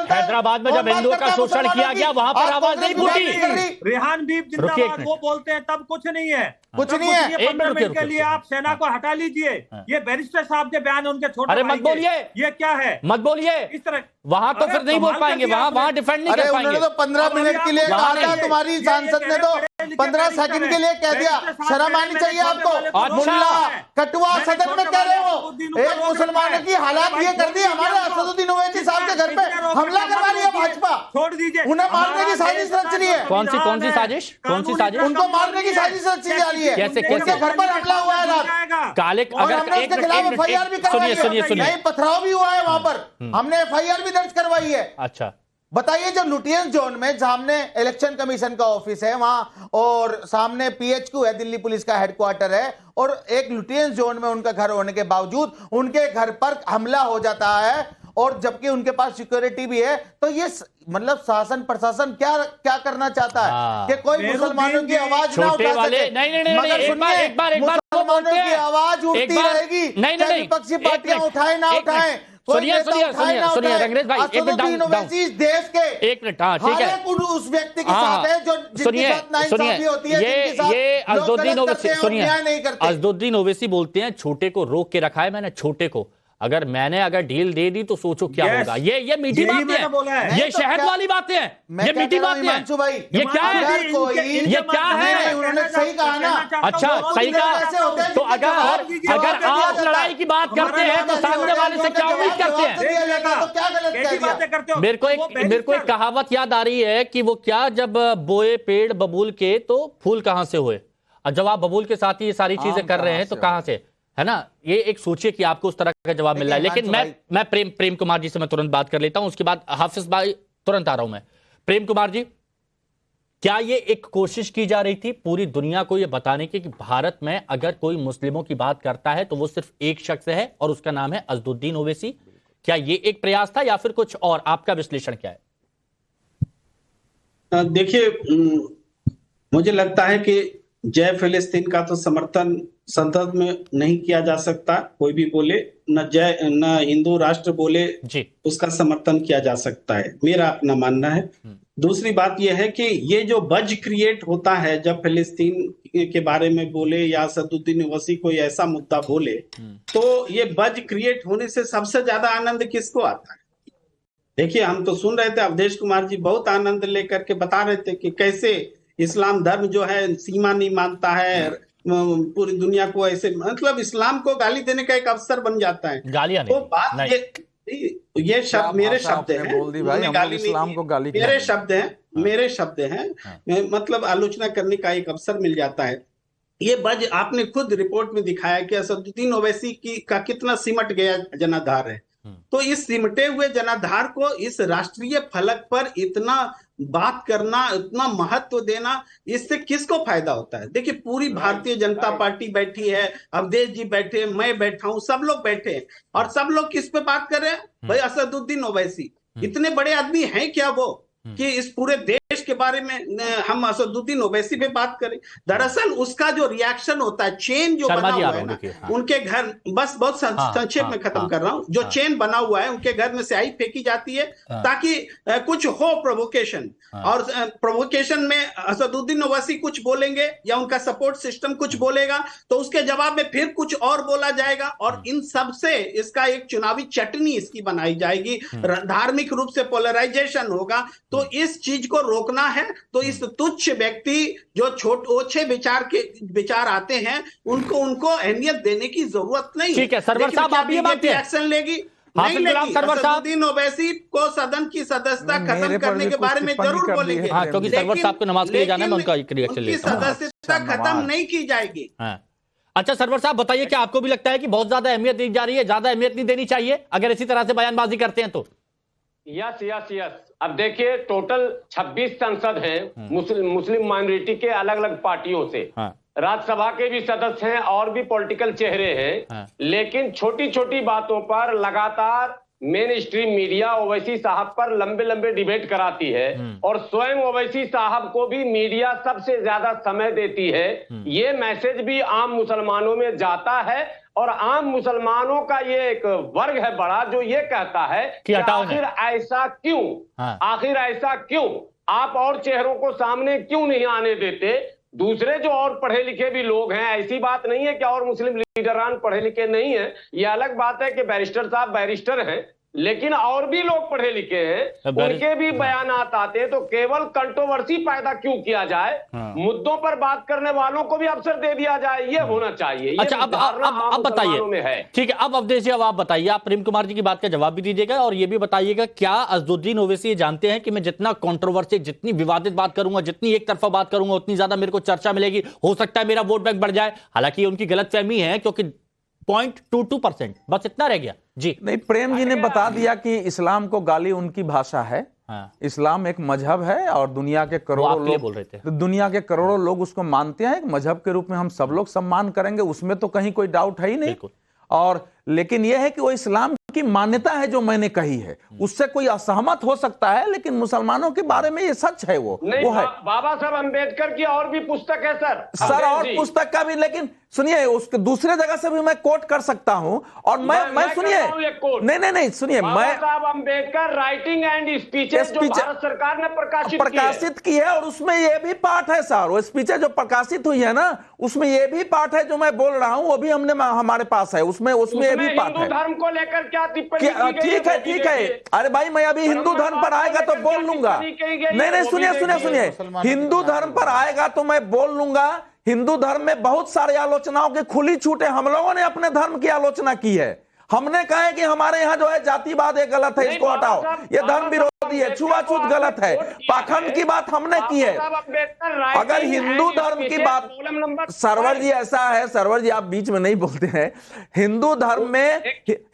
हैदराबाद में जब हिंदुओं का शोषण किया गया, वहां पर आवाज नहीं फूटी। रेहान बीफ जिंदाबाद वो बोलते हैं, तब कुछ नहीं है, कुछ नहीं है। 15 मिनट के लिए आप सेना को हटा लीजिए। ये बैरिस्टर साहब के बयान, उनके छोटे, अरे मत बोलिए, ये क्या है, मत बोलिए इस तरह वहां तो फिर नहीं बोल पाएंगे, वहां डिफेंड नहीं कर पाएंगे। उन्होंने तो 15 मिनट के लिए कहा था, तुम्हारी सांसद ने तो 15 सेकंड के लिए कह दिया। शर्म आनी चाहिए आपको। मुल्ला कटुआ सदन में कह रहे हो, एक मुसलमानों की हालात ये कर दी, हमारे असदुद्दीन ओवैसी साहब के घर पे हमला करवा रही है भाजपा, छोड़ दीजिए, उन्हें मारने की साजिश रच रही है। कौन सी साजिश? कौन सी साजिश? उनको मारने की साजिश रची जा रही है। कैसे? उनके घर पर हमला हुआ है रात, काले अगर उसके खिलाफ FIR भी करवाई है, नहीं पथराव भी हुआ है वहां पर, हमने FIR भी दर्ज करवाई है। अच्छा बताइए, जो लुटियंस जोन में सामने इलेक्शन कमीशन का ऑफिस है वहां, और सामने PHQ है, दिल्ली पुलिस का हेडक्वार्टर है, और एक लुटियंस जोन में उनका घर होने के बावजूद उनके घर पर हमला हो जाता है, और जबकि उनके पास सिक्योरिटी भी है। तो ये मतलब शासन प्रशासन क्या करना चाहता है कि कोई मुसलमानों की आवाज ना उठा सके। नहीं, मगर सुनिए, मुसलमानों की आवाज उठती रहेगी, चाहे विपक्षी पार्टियां उठाए ना उठाए। सुनिए रंगरेज भाई, एक मिनट देश के एक मिनट, हाँ ठीक है, उस व्यक्ति के साथ है जो जिसके साथ नाइंसाफी होती है, ये अज़दुद्दीन ओवैसी, सुनिए नहीं करते। अज़दुद्दीन ओवैसी बोलते हैं छोटे को रोक के रखा है मैंने, छोटे को अगर ढील दे दी तो सोचो क्या होगा। ये मीठी बातें हैं, ये शहद वाली बातें हैं, ये मीठी बातें हैं। ये क्या है? ये क्या है? उन्होंने सही कहा ना। अच्छा सही कहा, तो अगर आप लड़ाई की बात करते हैं तो सामने वाले से क्या उम्मीद करते हैं? मेरे को एक कहावत याद आ रही है कि वो क्या, जब बोए पेड़ बबूल के तो फूल कहां से हुए, और जब आप बबूल के साथ ये सारी चीजें कर रहे हैं तो कहां से, है ना? ये एक सोचिए कि आपको उस तरह का जवाब मिल रहा है। लेकिन मैं प्रेम कुमार जी से मैं तुरंत बात कर लेता हूं, उसके बाद हाफिज भाई तुरंत आ रहा हूं मैं। प्रेम कुमार जी, क्या ये एक कोशिश की जा रही थी पूरी दुनिया को ये बताने की कि भारत में अगर कोई मुस्लिमों की बात करता है तो वो सिर्फ एक शख्स है और उसका नाम है अज़दुद्दीन ओवैसी? क्या ये एक प्रयास था या फिर कुछ और? आपका विश्लेषण क्या है? देखिए, मुझे लगता है कि जय फिलिस्तीन का तो समर्थन संसद में नहीं किया जा सकता, कोई भी बोले, न हिंदू राष्ट्र बोले जी, उसका समर्थन किया जा सकता है, मेरा अपना मानना है। दूसरी बात यह है कि ये जो बज क्रिएट होता है जब फिलिस्तीन के बारे में बोले या असदुद्दीन ओवैसी कोई ऐसा मुद्दा बोले, तो ये बज क्रिएट होने से सबसे ज्यादा आनंद किसको आता है? देखिए, हम तो सुन रहे थे, अवधेश कुमार जी बहुत आनंद लेकर के बता रहे थे कि कैसे इस्लाम धर्म जो है सीमा नहीं मानता है, पूरी दुनिया को ऐसे, मतलब इस्लाम को गाली देने का एक अवसर बन जाता है। गालियां तो बात ये शब्द मेरे शब्द हैं, इस्लाम को गाली मेरे शब्द हैं, मतलब आलोचना करने का एक अवसर मिल जाता है। ये बज आपने खुद रिपोर्ट में दिखाया कि असदुद्दीन ओवैसी का कितना सिमट गया जनाधार है। तो इस सिमटे हुए जनाधार को इस राष्ट्रीय फलक पर इतना बात करना, इतना महत्व देना, इससे किसको फायदा होता है? देखिए, पूरी भारतीय जनता पार्टी बैठी है, अवधेश जी बैठे, मैं बैठा हूं, सब लोग बैठे हैं, और सब लोग किस पे बात कर रहे हैं? भाई असदुद्दीन ओवैसी। इतने बड़े आदमी हैं क्या वो कि इस पूरे देश के बारे में हम असदुद्दीन ओवैसी पे बात करें? दरअसल उसका जो रिएक्शन होता है, चेन जो बना हुआ है ना, उनके घर, बस बहुत संक्षेप में खत्म कर रहा हूं, जो चेन बना हुआ है, उनके घर में स्याही फेंकी जाती है ताकि कुछ हो प्रोवोकेशन, और प्रोवोकेशन में असदुद्दीन ओवैसी कुछ बोलेंगे या उनका सपोर्ट सिस्टम कुछ बोलेगा, तो उसके जवाब में फिर कुछ और बोला जाएगा, और इन सब से इसका एक चुनावी चटनी इसकी बनाई जाएगी, धार्मिक रूप से पोलराइजेशन होगा। तो इस चीज को रोकना है तो इस तुच्छ व्यक्ति जो ओछे विचार आते हैं, उनको अहमियत देने की जरूरत नहीं। ठीक है सरवर साहब, आप ये बात एक्शन लेगी नहीं लेगी? असदुद्दीन ओवैसी को सदन की सदस्यता खत्म करने के बारे में जरूर बोलेंगे, क्योंकि सरवर साहब को नमाज के लिए जाना है, मैं उनका एक रिएक्शन लेता हूं। सदस्यता खत्म नहीं की जाएगी। अच्छा सरवर साहब, बताइए, क्या आपको भी लगता है कि बहुत ज्यादा अहमियत दी जा रही है? ज्यादा अहमियत नहीं देनी चाहिए अगर इसी तरह से बयानबाजी करते हैं तो? यस। अब देखिए, टोटल 26 सांसद हैं मुस्लिम माइनॉरिटी के अलग अलग पार्टियों से। राज्यसभा के भी सदस्य हैं और भी पॉलिटिकल चेहरे हैं, लेकिन छोटी छोटी बातों पर लगातार मेन स्ट्रीम मीडिया ओवैसी साहब पर लंबे लंबे डिबेट कराती है, और स्वयं ओवैसी साहब को भी मीडिया सबसे ज्यादा समय देती है। ये मैसेज भी आम मुसलमानों में जाता है, और आम मुसलमानों का ये एक वर्ग है बड़ा जो ये कहता है कि आखिर ऐसा क्यों, आखिर ऐसा क्यों, आप और चेहरों को सामने क्यों नहीं आने देते? दूसरे जो और पढ़े लिखे भी लोग हैं, ऐसी बात नहीं है कि और मुस्लिम लीडरान पढ़े लिखे नहीं है, ये अलग बात है कि बैरिस्टर साहब बैरिस्टर हैं, लेकिन और भी लोग पढ़े लिखे हैं, उनके भी बयानात आते हैं, तो केवल कंट्रोवर्सी पैदा क्यों किया जाए? मुद्दों पर बात करने वालों को भी अवसर दे दिया जाए, ये होना चाहिए। अच्छा, अब बताइए, ठीक है, अब अवधेश जी अब आप बताइए, आप प्रेम कुमार जी की बात का जवाब भी दीजिएगा और ये भी बताइएगा, क्या अज़दुद्दीन ओवैसी ये जानते हैं कि मैं जितना कंट्रोवर्सी, जितनी विवादित बात करूंगा, जितनी एक तरफा बात करूंगा, उतनी ज्यादा मेरे को चर्चा मिलेगी, हो सकता है मेरा वोट बैंक बढ़ जाए? हालांकि ये उनकी गलतफहमी है, क्योंकि 0.22%, बस इतना रह गया जी। नहीं, प्रेम जी ने बता दिया कि इस्लाम को गाली उनकी भाषा है। इस्लाम एक मजहब है और दुनिया के करोड़ों लोग बोल रहे थे, दुनिया के करोड़ों लोग उसको मानते हैं, एक मजहब के रूप में हम सब लोग सम्मान करेंगे, उसमें तो कहीं कोई डाउट है ही नहीं। और लेकिन यह है कि वो इस्लाम की मान्यता है जो मैंने कही है, उससे कोई असहमत हो सकता है, लेकिन मुसलमानों के बारे में ये सच है, वो है। बाबा साहब अंबेडकर की और भी पुस्तक है सर और पुस्तक का भी, लेकिन सुनिए, उसके दूसरे जगह से भी मैं कोट कर सकता हूं। और मैं सुनिए, नहीं सुनिए, मैं साहब अंबेडकर राइटिंग एंड स्पीचेस जो भारत सरकार ने प्रकाशित की है, और उसमें ये भी पाठ है सर, वो स्पीचेस जो प्रकाशित हुई है ना, उसमें ये भी पाठ है जो मैं बोल रहा हूं, वो भी हमने हमारे पास है, उसमें ये भी पाठ है। धर्म को लेकर क्या टिप्पणी? ठीक है, अरे भाई, मैं अभी हिंदू धर्म पर आएगा तो बोल लूंगा। नहीं, सुनिए, हिंदू धर्म पर आएगा तो मैं बोल लूंगा। हिंदू धर्म में बहुत सारे आलोचनाओं की खुली छूट है, हम लोगों ने अपने धर्म की आलोचना की है। हमने कहा है कि हमारे यहाँ जो है जातिवाद ये गलत है, इसको हटाओ, ये धर्म विरोधी है, छुआछूत गलत है, पाखंड की बात हमने की है। अगर हिंदू धर्म की बात, सरवर जी ऐसा है, सरवर जी आप बीच में नहीं बोलते हैं, हिंदू धर्म में,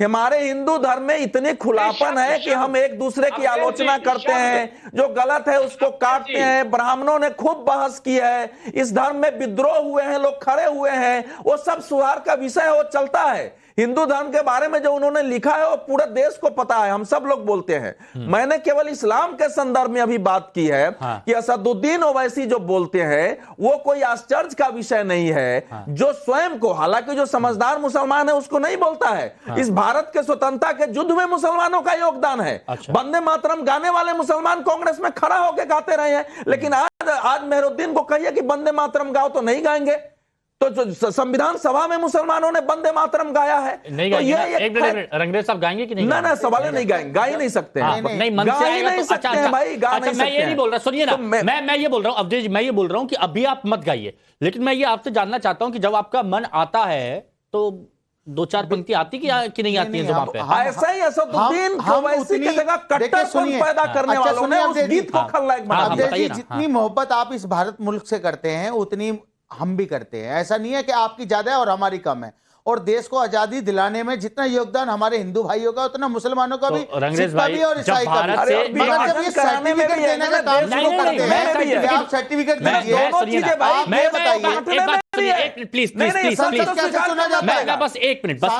हमारे हिंदू धर्म में इतनी खुलापन है कि हम एक दूसरे की आलोचना करते हैं, जो गलत है उसको काटते हैं। ब्राह्मणों ने खूब बहस की है, इस धर्म में विद्रोह हुए हैं, लोग खड़े हुए हैं, वो सब सुधार का विषय है, वो चलता है। हिंदू धर्म के बारे में जो उन्होंने लिखा है वो पूरे देश को पता है, हम सब लोग बोलते हैं। मैंने केवल इस्लाम के संदर्भ में अभी बात की है कि असदुद्दीन ओवैसी जो बोलते हैं वो कोई आश्चर्य का विषय नहीं है, जो स्वयं को, हालांकि जो समझदार मुसलमान है उसको नहीं बोलता है। इस भारत के स्वतंत्रता के युद्ध में मुसलमानों का योगदान है। वंदे मातरम गाने वाले मुसलमान कांग्रेस में खड़ा होकर गाते रहे हैं, लेकिन आज मेहरुद्दीन को कहिए कि वंदे मातरम गाओ तो नहीं गाएंगे। तो संविधान सभा में मुसलमानों ने वंदे मातरम गाया है, नहीं तो एक मिनट रंगरेज साहब गाएंगे कि नहीं? ना सवाल नहीं गाएंगे, गा ही नहीं सकते हैं, नहीं मन से आएगा तो अच्छा भाई, गा नहीं सकते। मैं ये नहीं बोल रहा, सुनिए ना, मैं ये बोल रहा हूँ अवधेश, मैं ये बोल रहा हूँ कि अभी आप मत गाइए, लेकिन मैं ये आपसे जानना चाहता हूँ कि जब आपका मन आता है तो 2-4 पंक्ति आती कि नहीं आती है जुबान पे? ऐसा ही असदुद्दीन ओवैसी की जगह कट्टरपंथ पैदा करने वालों ने उस गीत को खलनायक बना दिया। जितनी मोहब्बत आप इस भारत मुल्क से करते हैं उतनी हम भी करते हैं। ऐसा नहीं है कि आपकी ज्यादा है और हमारी कम है, और देश को आजादी दिलाने में जितना योगदान हमारे हिंदू भाइयों का उतना मुसलमानों का भी, रंगरेज भाई, और ईसाई का भी। मगर जब ये सर्टिफिकेट देने का काम शुरू करते हैं, आप सर्टिफिकेट दीजिए, आप ये बताइए प्लीज, मैं बस एक मिनट, बस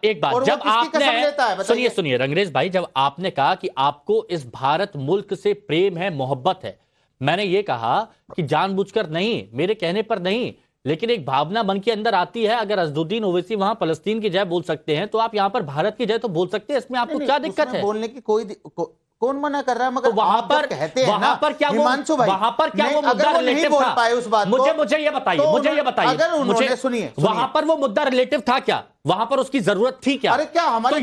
एक बात, जब आपने, सुनिए रंगरेज भाई, जब आपने कहा कि आपको इस भारत मुल्क से प्रेम है, मोहब्बत है, मैंने ये कहा कि जानबूझकर नहीं, मेरे कहने पर नहीं, लेकिन एक भावना मन के अंदर आती है। अगर अज़दुद्दीन ओवैसी वहां फलस्तीन की जय बोल सकते हैं तो आप यहां पर भारत की जय तो बोल सकते हैं, इसमें आपको क्या दिक्कत है? बोलने की कौन मना कर रहा है? मगर वहां पर कहते हैं वहां पर क्या हिमांशु भाई, वहां पर क्या वो मुद्दा रिलेटिव था? पाए उस बात मुझे ये बताइए, अगर उन्होंने, सुनिए, वहां पर वो मुद्दा रिलेटिव था क्या? वहां पर उसकी जरूरत थी क्या? अरे क्या हमारे तो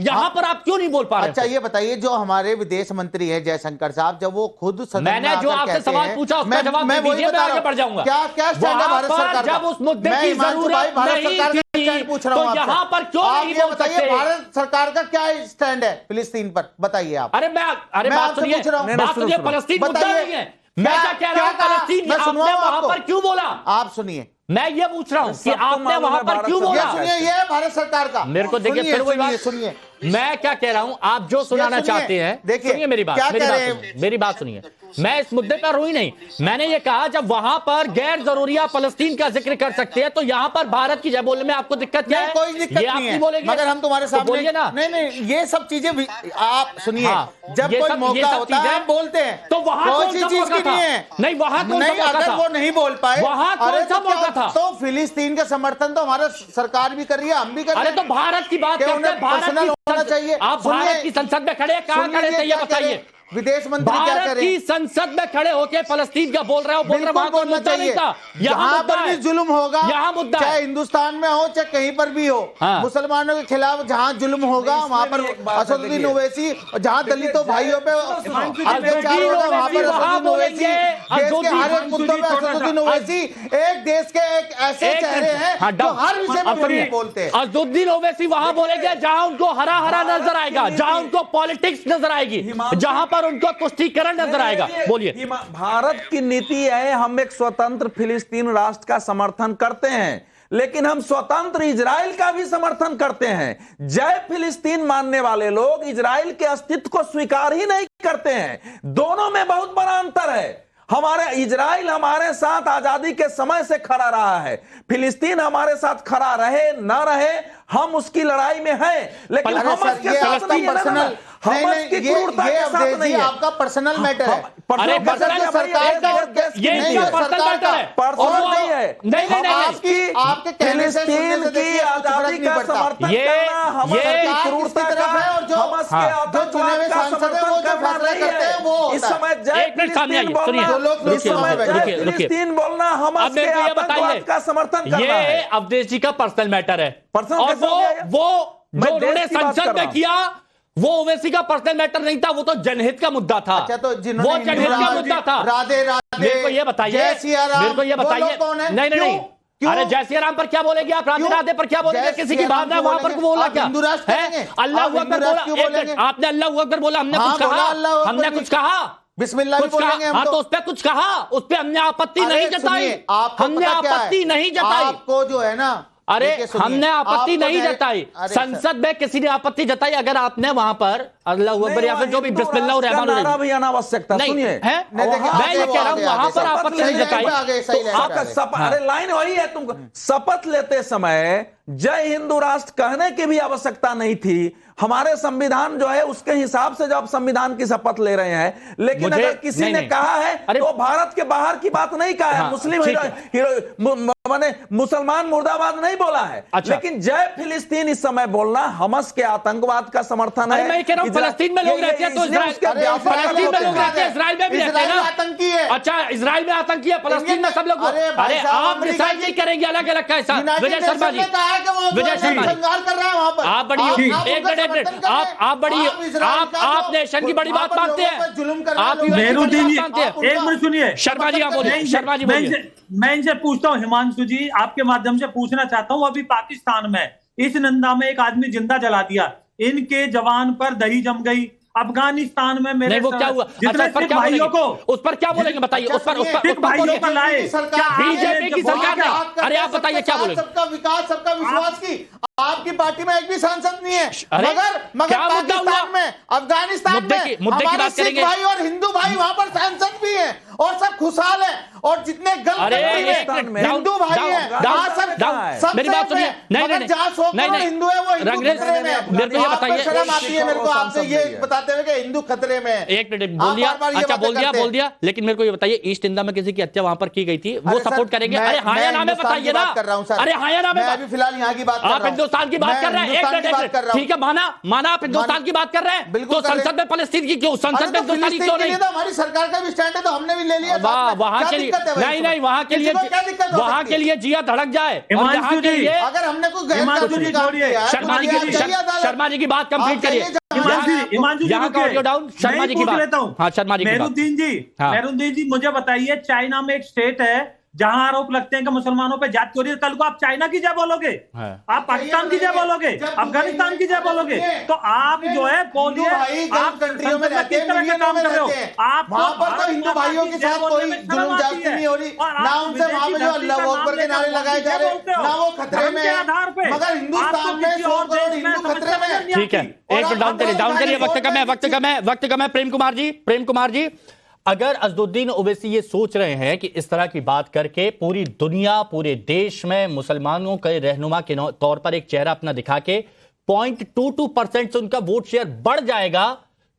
यहाँ पर आप क्यों नहीं बोल पा रहे? अच्छा ये बताइए, जो हमारे विदेश मंत्री है जयशंकर साहब, जब वो खुद मैंने जो आपसे सवाल पूछा उसका जवाब दीजिए, मैं आगे बढ़ जाऊंगा। क्या स्टैंड है भारत सरकार का? जब उस मुद्दे की जरूरत नहीं थी पूछ रहा हूं, तो यहाँ पर क्यों नहीं बोल सकते? भारत सरकार का क्या स्टैंड है फिलिस्तीन पर, बताइए आप। अरे बात सुनिए, फलस्तीन मुद्दा नहीं है, मैं क्या कह रहा हूँ, फलस्तीन आपने वहां पर क्यों बोला? आप सुनिए, मैं ये पूछ रहा हूं कि आपने वहां पर क्यों बोला? सुनिए, ये है भारत सरकार का। मेरे को देखिए, फिर वही बात सुनिए, मैं क्या कह रहा हूं, आप जो सुनाना चाहते हैं, देखिए सुनिए मेरी बात सुनिए। मैं इस मुद्दे पर हुई नहीं, मैंने ये कहा जब वहां पर गैर जरूरिया फलस्तीन का जिक्र कर सकते हैं तो यहां पर भारत की जय बोलने में आपको दिक्कत क्या है? कोई दिक्कत नहीं है, बोलेंगे, मगर हम तुम्हारे सामने बोलिए ना। नहीं, ये सब चीजें आप सुनिए, जब कोई मौका होता है हम बोलते हैं, तो वहां कोई चीज की नहीं है, नहीं वहां अगर वो नहीं बोल पाए, वहां कौन सा मौका था? तो फिलिस्तीन का समर्थन तो हमारा सरकार भी कर रही है, हम भी कर रहे हैं। अरे तो भारत की बात करते हैं, पर्सनल होना चाहिए। आप भारत की संसद में खड़े, कहां खड़े थे ये बताइए? विदेश मंत्री क्या भारत करें? की संसद में खड़े होकर फलस्तीन का बोल रहे हो, बोल रहे बिल्कुल वहां कोई बोलना मुद्दा नहीं चाहिए। था। यहाँ जहां मुद्दा पर भी है, जुल्म होगा, यहाँ मुद्दा चाहे है। हिंदुस्तान में हो चाहे कहीं पर भी हो, हाँ। मुसलमानों के खिलाफ जहां जुल्म होगा वहां पर असदुद्दीन ओवैसी, जहां दलितों भाइयों पे अत्याचार होगा वहां पर असदुद्दीन ओवैसी, देश के हर एक मुद्दों पे असदुद्दीन ओवैसी एक देश के एक ऐसे चेहरे हैं जो हर विषय में बोलते हैं। असदुद्दीन ओवैसी वहां बोलेंगे जहां उनको हरा हरा नजर आएगा, जहां उनको पॉलिटिक्स नजर आएगी, जहां पर उनको तुष्टीकरण नजर आएगा। बोलिए। भारत की नीति है, हम एक स्वतंत्र फिलिस्तीन राष्ट्र का समर्थन करते हैं, लेकिन हम स्वतंत्र इजराइल का भी समर्थन करते हैं। जय फिलिस्तीन मानने वाले लोग इजराइल के अस्तित्व को स्वीकार ही नहीं करते हैं। दोनों में बहुत बड़ा अंतर है। हमारे इजराइल हमारे साथ आजादी के समय से खड़ा रहा है, फिलिस्तीन हमारे साथ खड़ा रहे ना रहे हम उसकी लड़ाई में हैं, लेकिन हमास के साथ नहीं है ना, हमास की क्रूरता के साथ नहीं है। आपका पर्सनल मैटर है। अरे पर्सनल सरकार का ये पर्सनल मैटर है, पर्सनल नहीं है। नहीं आपके फिलिस्तीन की आजादी का समर्थन करना हमास की क्रूरता का है, और जो हमास के आतंकवाद का समर्थन करना नहीं है। इस समय जय फिलिस्तीन बोलना, इस समय जय फिलिस्तीन बोलना हमास के आतंकवाद का समर्थन करना है। ये अवधेश जी का पर्सनल मैटर है, और वो जो उन्होंने संसद में किया वो ओवैसी का पर्सनल मैटर नहीं था, वो तो जनहित का मुद्दा था। अच्छा, तो वो जनहित का मुद्दा था। राधे राधे, मेरे को ये बताइए, मेरे को ये बताइए, नहीं नहीं नहीं, अरे जय सिया राम पर क्या बोलेंगे आप, राधे राधे पर क्या बोलेंगे, किसी की भावना वहां पर बोला क्या है? अल्लाह अकबर बोला, आपने अल्लाह अकबर बोला, हमने कुछ कहा, हमने कुछ कहा, बिस्मिल्लाह बोलेंगे हम, तो उस पर कुछ कहा, उस पर हमने आपत्ति नहीं जताई, हमने आपत्ति नहीं जताई। आपको जो है ना, अरे हमने आपत्ति नहीं जताई, संसद में किसी ने आपत्ति जताई? अगर आपने वहां पर अल्लाह अकबर या फिर जो भी बिस्मिल्लाह रहमान भी अनावश्यक था, सुनिए है, मैं ये कह रहा हूं वहां पर आपत्ति नहीं जताई। आपका अरे लाइन वही है, तुमको शपथ लेते समय जय हिंदू राष्ट्र कहने की भी आवश्यकता नहीं थी। हमारे संविधान जो है उसके हिसाब से जो आप संविधान की शपथ ले रहे हैं, लेकिन अगर किसी ने कहा है तो भारत के बाहर की बात नहीं कहा है, मुस्लिम माने मुसलमान मुर्दाबाद नहीं बोला है। अच्छा। लेकिन जय फिलिस्तीन इस समय बोलना हमस के आतंकवाद का समर्थन है। मैं कह रहा हूं फलस्तीन में लोग रहते हैं तो फलस्तीन में लोग रहते हैं, इजराइल में भी रहते हैं ना, आतंकी है। अच्छा इजराइल में आतंकी है, फलस्तीन में सब लोग, अरे आप डिसाइड नहीं करेंगे अलग अलग कैसा। विजय शर्मा जी, विजय शर्मा जी, आप बड़ी एक मिनट, आप बड़ी आप नेशन की बड़ी बात मानते हैं, आप मेहरुद्दीन जी एक मिनट सुनिए, शर्मा जी आप बोलिए, शर्मा जी बोलिए। मैं इनसे पूछता हूं, हिमांशु जी आपके माध्यम से पूछना चाहता हूं, अभी पाकिस्तान में इस नंदा में एक आदमी जिंदा जला दिया, इनके जवान पर दही जम गई। अफगानिस्तान में मेरे वो क्या हुआ? जितने सिख भाइयों को, उस पर क्या बोलेंगे बताइए, उस पर भाइयों को लाए बीजेपी की सरकार ने, अरे आप बताइए क्या बोलेंगे? सबका विकास सबका विश्वास की आपकी पार्टी में एक भी सांसद नहीं है, मगर क्या मुद्दा हुआ? पाकिस्तान में, अफगानिस्तान में हमारे सिख भाई और हिंदू भाई वहां पर सांसद भी हैं और सब खुशहाल है, और जितने गलत हिंदू भाई हैं मेरी बात सुनिए, नहीं जहां 100 करोड़ हिंदू है वो हिंदू खतरे में। मेरे को ये बताइए, शर्म आती है मेरे को आपसे ये बताते हुए कि हिंदू खतरे में। एक मिनट बोल दिया, अच्छा बोल दिया, लेकिन मेरे को ये बताइए ईस्ट इंडिया में किसी की हत्या वहां पर की गई थी, वो सपोर्ट करेंगे? अरे हाँ या ना में बताइए ना, अरे हाँ या ना में, अभी फिलहाल यहाँ की बात कर रहा हूं, आप हिंदुस्तान की बात कर रहे हैं, एक मिनट ठीक है, माना आप हिंदुस्तान की बात कर रहे हैं, तो संसद में फलस्तीन की क्यों, संसद में हिंदुस्तानी क्यों नहीं? हमारी सरकार का भी स्टैंड है तो हमने भी ले लिया, वहां के लिए नहीं, वहां के लिए जिया धड़क जाए, अगर हमने कोई शर्मा जी की बात कंप्लीट करिए, ऑडियो डाउन, शर्मा जी की बात। हाँ शर्मा जी, मेहरुद्दीन जी मुझे बताइए, चाइना में एक स्टेट है जहां आरोप लगते हैं कि मुसलमानों पे जात हो रही है, कल को आप चाइना की जय बोलोगे, आप पाकिस्तान की जय बोलोगे, अफगानिस्तान की जय बोलोगे, तो आप जो है बोलिए आप कंट्रियों में किस तरह के काम कर रहे हो? आप वहां पर तो हिंदू भाइयों के साथ कोई जुल्म ज्यादती नहीं हो रही, ना उनसे वहां पे जो अल्लाह अकबर के नारे लगाए जा रहे, ना वो खतरे में है, मगर हिंदुस्तान में 100 करोड़ हिंदू खतरे में। ठीक है, एक डाउन करिए, वक्त कम है। प्रेम कुमार जी, अगर असदुद्दीन ओवैसी ये सोच रहे हैं कि इस तरह की बात करके पूरी दुनिया, पूरे देश में मुसलमानों के रहनुमा के तौर पर एक चेहरा अपना दिखा के 0.22% से उनका वोट शेयर बढ़ जाएगा,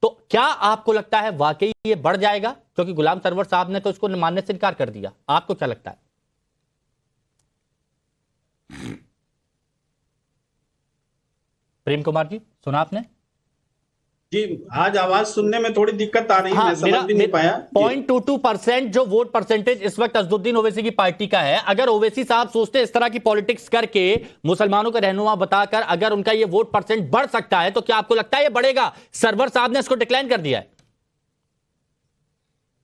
तो क्या आपको लगता है वाकई ये बढ़ जाएगा? क्योंकि गुलाम सरवर साहब ने तो इसको मानने से इनकार कर दिया, आपको क्या लगता है? प्रेम कुमार जी सुना आपने? जी, आज आवाज सुनने में थोड़ी दिक्कत आ रही है, मैं समझ भी नहीं पाया। 0.22% जो वोट परसेंटेज इस वक्त असदुद्दीन ओवैसी की पार्टी का है, अगर ओवैसी साहब सोचते इस तरह की पॉलिटिक्स करके मुसलमानों का रहनुमा बताकर अगर उनका ये वोट परसेंट बढ़ सकता है, तो क्या आपको लगता है ये बढ़ेगा? सरवर साहब ने इसको डिक्लाइन कर दिया है।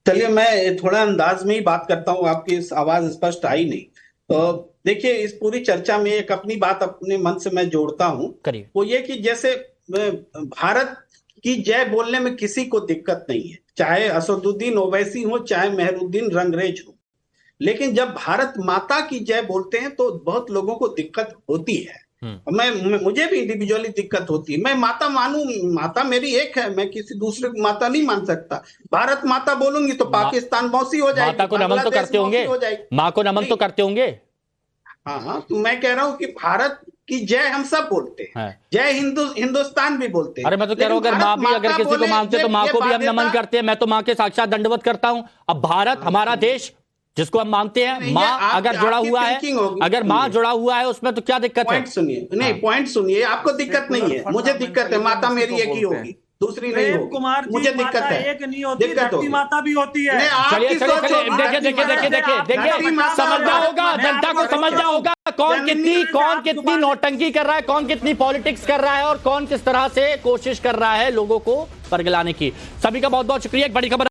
चलिए, मैं थोड़ा अंदाज में ही बात करता हूं, आपकी आवाज स्पष्ट आई नहीं। तो देखिए, इस पूरी चर्चा में एक अपनी बात अपने मन से मैं जोड़ता हूं, वो ये कि जैसे भारत की जय बोलने में किसी को दिक्कत नहीं है, चाहे असदुद्दीन ओवैसी हो, चाहे मेहरुद्दीन रंगरेज हो, लेकिन जब भारत माता की जय बोलते हैं तो बहुत लोगों को दिक्कत होती है। मुझे भी इंडिविजुअली दिक्कत होती है। मैं माता मानूं, माता मेरी एक है, मैं किसी दूसरे को माता नहीं मान सकता। भारत माता बोलूंगी तो पाकिस्तान मौसी हो जाएगी, माता को नमन तो करते होंगे, माँ को नमन तो करते होंगे। हाँ, तो मैं कह रहा हूँ कि भारत की जय हम सब बोलते हैं, जय हिंदुस्तान भी बोलते हैं। अरे मैं तो कह रहा हूँ, अगर माँ भी अगर किसी को मानते तो माँ को भी हम नमन करते हैं। मैं तो माँ के साक्षात दंडवत करता हूँ। अब भारत हमारा देश जिसको हम मानते हैं, माँ अगर जुड़ा हुआ है, अगर माँ जुड़ा हुआ है उसमें तो क्या दिक्कत है? पॉइंट सुनिए, नहीं पॉइंट सुनिए, आपको दिक्कत नहीं है, मुझे दिक्कत है। माता मेरी एक ही होगी, दूसरी नहीं होगी। कुमार मुझे दिक्कत है, एक नहीं होती, धरती माता भी होती है। चलिए देखिए, समझना होगा, जनता को समझना होगा कौन कितनी नौटंकी कर रहा है, कौन कितनी पॉलिटिक्स कर रहा है और कौन किस तरह से कोशिश कर रहा है लोगों को परगलाने की। सभी का बहुत बहुत शुक्रिया। एक बड़ी खबर